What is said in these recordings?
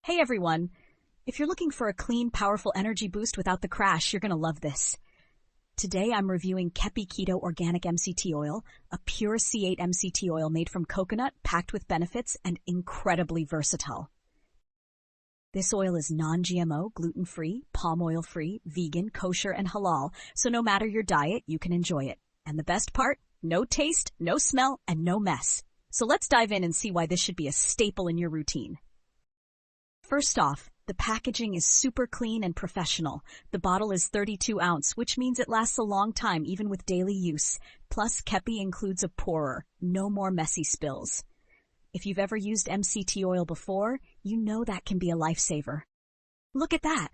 Hey everyone! If you're looking for a clean, powerful energy boost without the crash, you're gonna love this. Today I'm reviewing Keto Organic MCT oil, a pure C8 MCT oil made from coconut, packed with benefits, and incredibly versatile. This oil is non-GMO, gluten-free, palm oil-free, vegan, kosher, and halal, so no matter your diet, you can enjoy it. And the best part? No taste, no smell, and no mess. So let's dive in and see why this should be a staple in your routine. First off, the packaging is super clean and professional. The bottle is 32 ounce, which means it lasts a long time even with daily use. Plus, Kepi includes a pourer. No more messy spills. If you've ever used MCT oil before, you know that can be a lifesaver. Look at that!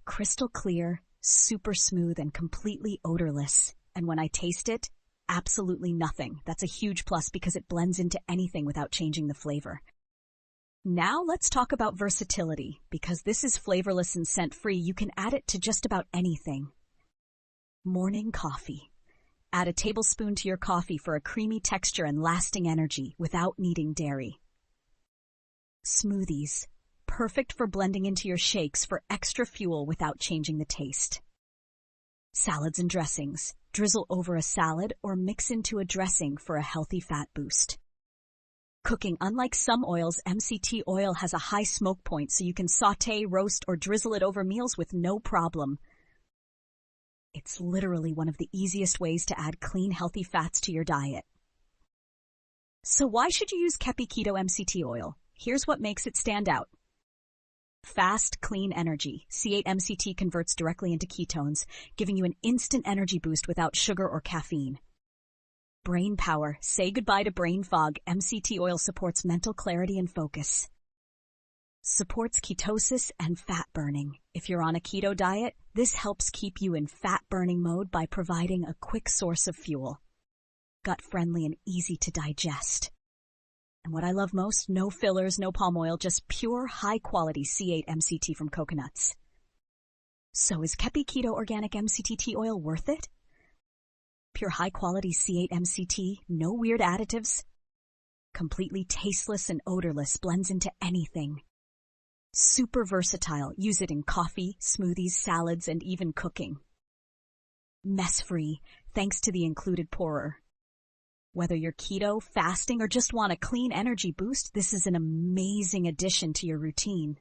Crystal clear, super smooth, and completely odorless. And when I taste it, absolutely nothing. That's a huge plus because it blends into anything without changing the flavor. Now let's talk about versatility. Because this is flavorless and scent-free, you can add it to just about anything. Morning coffee. Add a tablespoon to your coffee for a creamy texture and lasting energy without needing dairy. Smoothies. Perfect for blending into your shakes for extra fuel without changing the taste. Salads and dressings. Drizzle over a salad or mix into a dressing for a healthy fat boost. Cooking. Unlike some oils, MCT oil has a high smoke point, so you can saute, roast, or drizzle it over meals with no problem. It's literally one of the easiest ways to add clean, healthy fats to your diet. So why should you use Keto MCT oil? Here's what makes it stand out. Fast, clean energy. C8 MCT converts directly into ketones, giving you an instant energy boost without sugar or caffeine. Brain power. Say goodbye to brain fog. MCT oil supports mental clarity and focus. Supports ketosis and fat burning. If you're on a keto diet, this helps keep you in fat-burning mode by providing a quick source of fuel. Gut-friendly and easy to digest. And what I love most, no fillers, no palm oil, just pure, high-quality C8 MCT from coconuts. So is Keto Organic MCT oil worth it? Pure high-quality C8 MCT, no weird additives. Completely tasteless and odorless, blends into anything. Super versatile, use it in coffee, smoothies, salads, and even cooking. Mess-free, thanks to the included pourer. Whether you're keto, fasting, or just want a clean energy boost, this is an amazing addition to your routine.